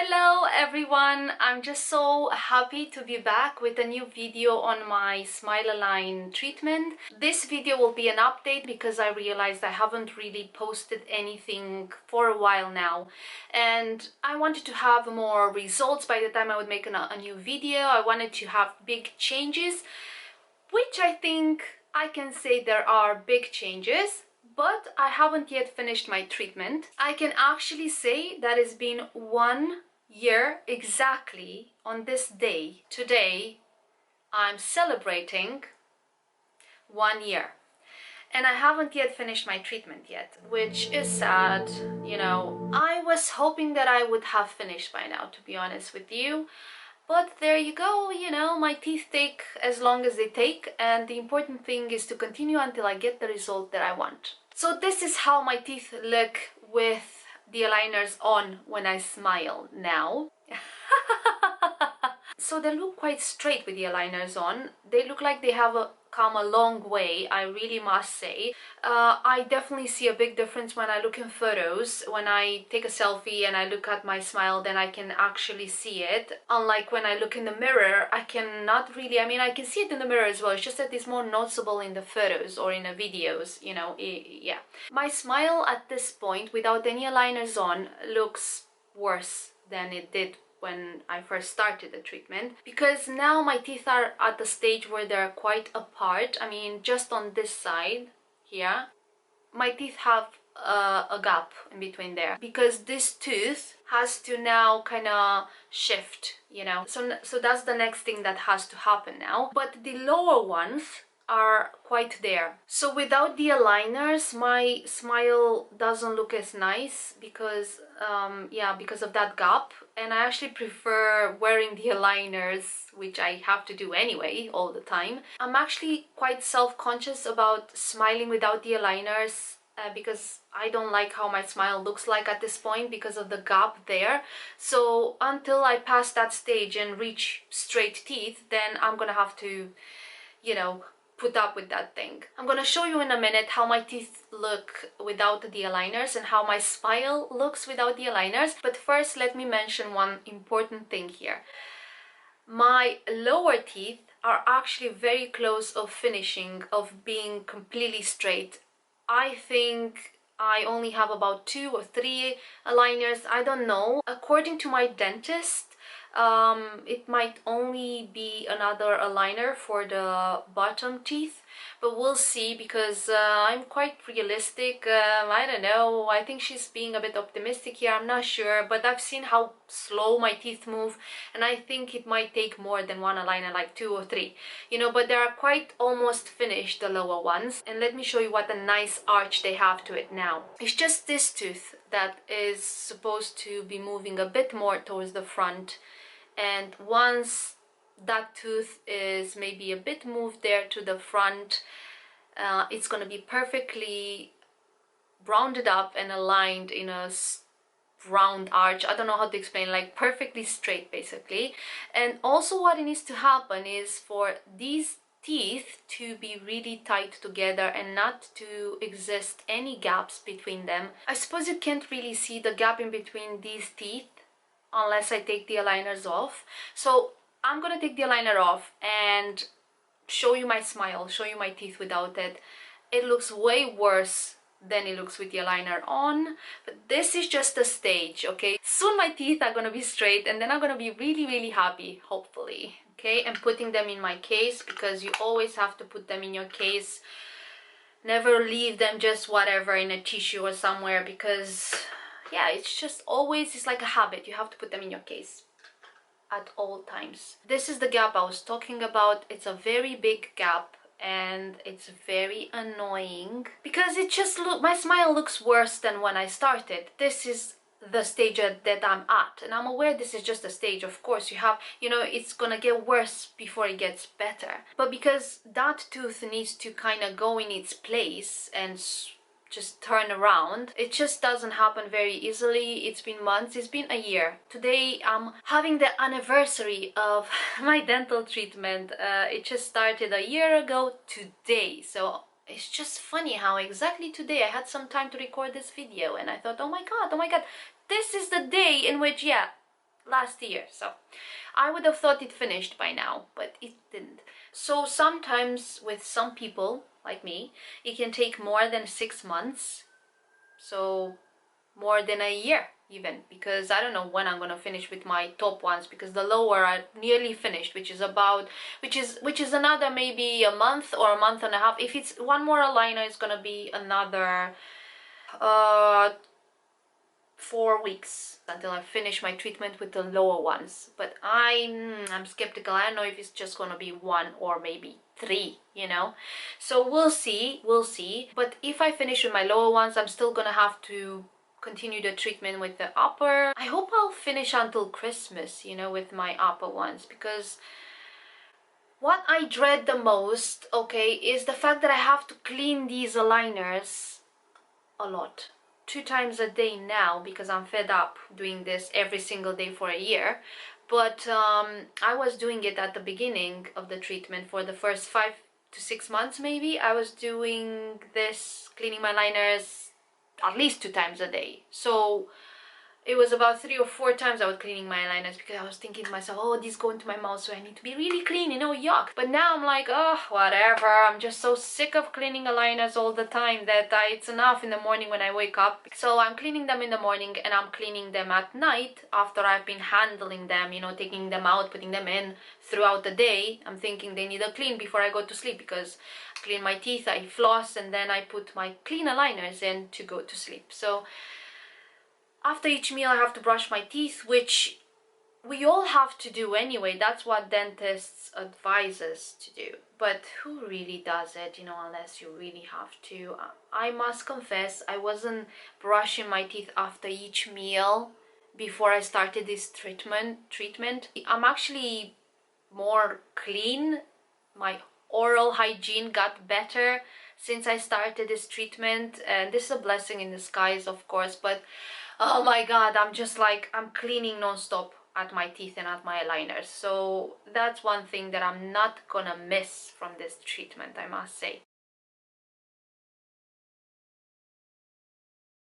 Hello everyone, I'm just so happy to be back with a new video on my Smilelign treatment. This video will be an update because I realized I haven't really posted anything for a while now, and I wanted to have more results by the time I would make a new video. I wanted to have big changes, which I think I can say there are big changes. But I haven't yet finished my treatment. I can actually say that it's been 1 year exactly on this day. Today, I'm celebrating 1 year. And I haven't yet finished my treatment yet, which is sad. I was hoping that I would have finished by now, to be honest with you. But there you go, my teeth take as long as they take, and the important thing is to continue until I get the result that I want. So this is how my teeth look with the aligners on when I smile now. So they look quite straight with the aligners on. They look like they have come a long way, I really must say. I definitely see a big difference when I look in photos. When I take a selfie and I look at my smile, then I can actually see it. Unlike when I look in the mirror, I cannot really, I can see it in the mirror as well. It's just that it's more noticeable in the photos or in the videos, yeah. My smile at this point, without any aligners on, looks worse than it did when I first started the treatment, because now my teeth are at the stage where they're quite apart. Just on this side here, my teeth have a gap in between there, because this tooth has to now kind of shift, so that's the next thing that has to happen now. But the lower ones are quite there. So without the aligners, my smile doesn't look as nice because because of that gap. And I actually prefer wearing the aligners, which I have to do anyway all the time. I'm actually quite self-conscious about smiling without the aligners because I don't like how my smile looks like at this point because of the gap there. So until I pass that stage and reach straight teeth, then I'm gonna have to, put up with that thing. I'm gonna show you in a minute how my teeth look without the aligners and how my smile looks without the aligners. But first, let me mention one important thing here. My lower teeth are actually very close of finishing, of being completely straight. I think I only have about 2 or 3 aligners, I don't know. According to my dentist, it might only be another aligner for the bottom teeth, but we'll see, because I'm quite realistic. I don't know, I think she's being a bit optimistic here, I'm not sure, but I've seen how slow my teeth move, and I think it might take more than one aligner, like 2 or 3, but they are quite almost finished, the lower ones. And let me show you what a nice arch they have to it now. It's just this tooth that is supposed to be moving a bit more towards the front, and once that tooth is maybe a bit moved there to the front, it's going to be perfectly rounded up and aligned in a round arch. I don't know how to explain, like perfectly straight basically. And also what needs to happen is for these teeth to be really tight together and not to exist any gaps between them. I suppose you can't really see the gap in between these teeth unless I take the aligners off. So I'm gonna take the aligner off and show you my smile, show you my teeth without it. It looks way worse than it looks with the aligner on, but this is just a stage, okay? Soon my teeth are gonna be straight, and then I'm gonna be really happy, hopefully, okay? And putting them in my case, because you always have to put them in your case. Never leave them just whatever in a tissue or somewhere, because yeah, it's just always, it's like a habit. You have to put them in your case at all times. This is the gap I was talking about. It's a very big gap, and it's very annoying because it just my smile looks worse than when I started. This is the stage that I'm at, and I'm aware this is just a stage. Of course, you have, it's gonna get worse before it gets better. But because that tooth needs to kind of go in its place and just turn around, it just doesn't happen very easily. It's been months, it's been a year. Today I'm having the anniversary of my dental treatment. It just started a year ago today, so it's just funny how exactly today I had some time to record this video, and I thought, oh my god, this is the day in which, yeah, last year, so I would have thought it finished by now, but it didn't. So sometimes with some people like me, it can take more than 6 months, so more than a year even, because I don't know when I'm gonna finish with my top ones, because the lower are nearly finished, which is another maybe a month or a month and a half. If it's one more aligner, it's gonna be another 4 weeks until I finish my treatment with the lower ones. But I'm skeptical. I don't know if it's just gonna be 1 or maybe 3, you know, so we'll see. But if I finish with my lower ones, I'm still gonna have to continue the treatment with the upper. I hope I'll finish until Christmas, you know, with my upper ones, because what I dread the most, okay, is the fact that I have to clean these aligners a lot, 2 times a day now, because I'm fed up doing this every single day for a year. But I was doing it at the beginning of the treatment for the first 5 to 6 months maybe. I was doing this, cleaning my liners at least 2 times a day. So it was about 3 or 4 times I was cleaning my eyeliners, because I was thinking to myself, oh, these go into my mouth, so I need to be really clean, you know, yuck. But now I'm like, oh, whatever. I'm just so sick of cleaning eyeliners all the time that it's enough in the morning when I wake up. So I'm cleaning them in the morning, and I'm cleaning them at night after I've been handling them, you know, taking them out, putting them in throughout the day. I'm thinking they need a clean before I go to sleep, because I clean my teeth, I floss, and then I put my clean eyeliners in to go to sleep. So after each meal I have to brush my teeth, which we all have to do anyway. That's what dentists advise us to do. But who really does it, you know, unless you really have to? I must confess, I wasn't brushing my teeth after each meal before I started this treatment. I'm actually more clean. My oral hygiene got better since I started this treatment, and this is a blessing in disguise, of course. But oh my god, I'm just like, I'm cleaning non-stop at my teeth and at my aligners. So that's one thing that I'm not gonna miss from this treatment, I must say.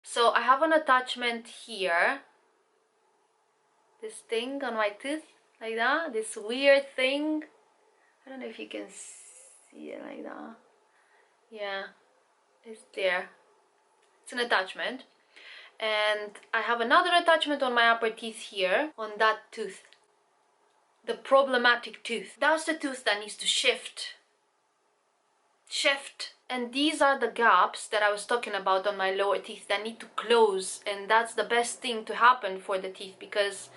So I have an attachment here, this thing on my tooth, like that, this weird thing. I don't know if you can see it like that. Yeah, it's there. It's an attachment. And I have another attachment on my upper teeth here, on that tooth, the problematic tooth. That's the tooth that needs to shift. And these are the gaps that I was talking about on my lower teeth that need to close, and that's the best thing to happen for the teeth, because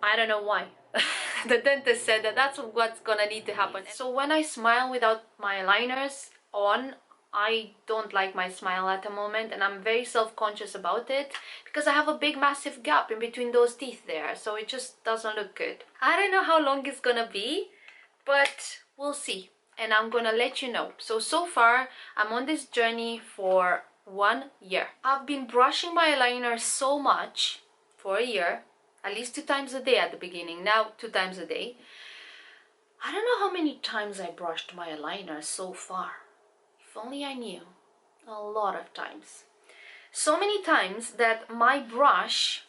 I don't know why. The dentist said that that's what's gonna need to happen. So when I smile without my aligners on, I don't like my smile at the moment, and I'm very self-conscious about it, because I have a big massive gap in between those teeth there, so it just doesn't look good. I don't know how long it's gonna be, but we'll see, and I'm gonna let you know. So far I'm on this journey for 1 year. I've been brushing my eyeliner so much for a year, at least 2 times a day at the beginning, now 2 times a day. I don't know how many times I brushed my eyeliner so far. If only I knew. A lot of times. So many times that my brush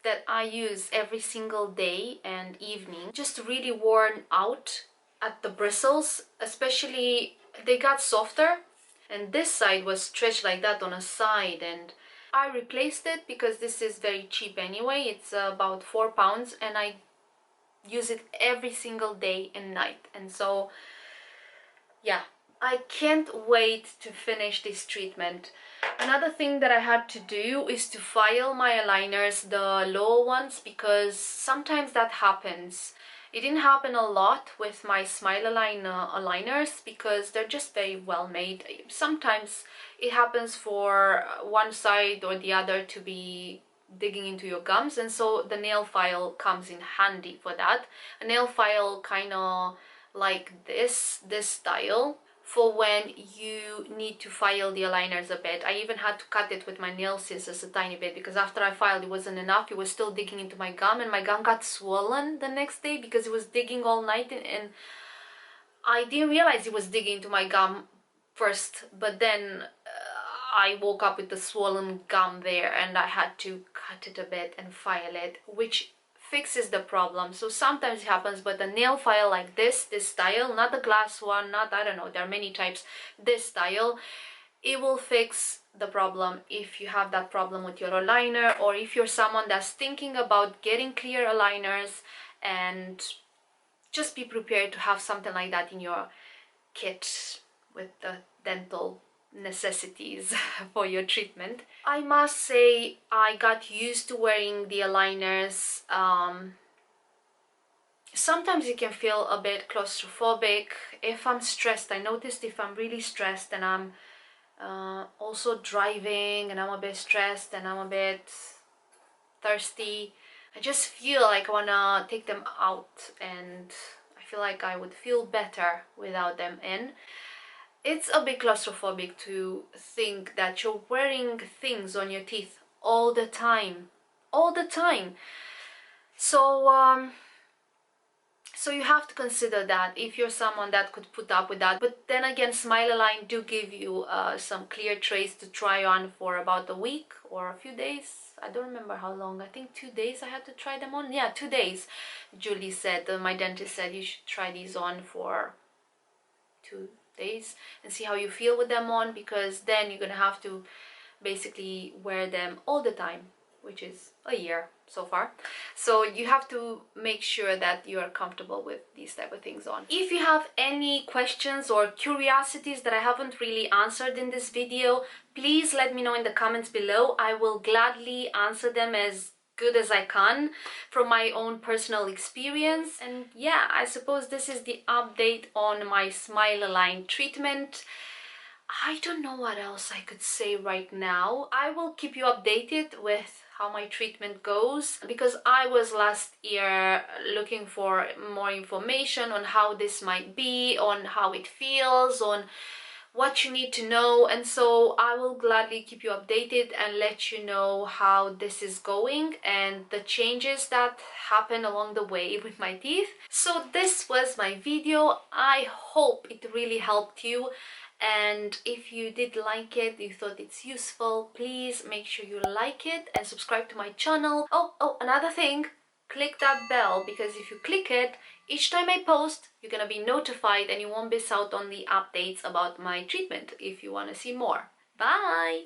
that I use every single day and evening just really worn out at the bristles. Especially, they got softer, and this side was stretched like that on a side, and I replaced it because this is very cheap anyway. It's about £4, and I use it every single day and night. And so yeah, I can't wait to finish this treatment. Another thing that I had to do is to file my aligners, the lower ones, because sometimes that happens. It didn't happen a lot with my Smilelign aligners, because they're just very well made. Sometimes it happens for one side or the other to be digging into your gums, and so the nail file comes in handy for that. A nail file kind of like this style, for when you need to file the aligners a bit. I even had to cut it with my nail scissors a tiny bit, because after I filed it wasn't enough. It was still digging into my gum, and my gum got swollen the next day because it was digging all night, and I didn't realize it was digging into my gum first, but then I woke up with the swollen gum there and I had to cut it a bit and file it, which fixes the problem. So sometimes it happens, but the nail file like this style, not the glass one, not, I don't know, there are many types, this style, it will fix the problem if you have that problem with your aligner, or if you're someone that's thinking about getting clear aligners. And just be prepared to have something like that in your kit with the dental necessities for your treatment. I must say I got used to wearing the aligners. Sometimes it can feel a bit claustrophobic. If I'm stressed, I noticed if I'm really stressed and I'm also driving and I'm a bit stressed and I'm a bit thirsty, I just feel like I wanna take them out, and I feel like I would feel better without them in. It's a bit claustrophobic to think that you're wearing things on your teeth all the time. So so you have to consider that if you're someone that could put up with that. But then again, Smilelign do give you some clear trays to try on for about a week or a few days. I don't remember how long. I think 2 days I had to try them on. Yeah, 2 days. Julie said, my dentist said, you should try these on for 2 days and see how you feel with them on, because then you're gonna have to basically wear them all the time, which is a year so far. So you have to make sure that you are comfortable with these type of things on. If you have any questions or curiosities that I haven't really answered in this video, please let me know in the comments below. I will gladly answer them as good as I can from my own personal experience. And yeah, I suppose this is the update on my Smilelign treatment. I don't know what else I could say right now. I will keep you updated with how my treatment goes, because I was last year looking for more information on how this might be, on how it feels, on what you need to know, and so I will gladly keep you updated and let you know how this is going and the changes that happen along the way with my teeth. So this was my video. I hope it really helped you, and if you did like it, you thought it's useful, please make sure you like it and subscribe to my channel. Oh, another thing, click that bell, because if you click it, each time I post, you're gonna be notified and you won't miss out on the updates about my treatment if you want to see more. Bye!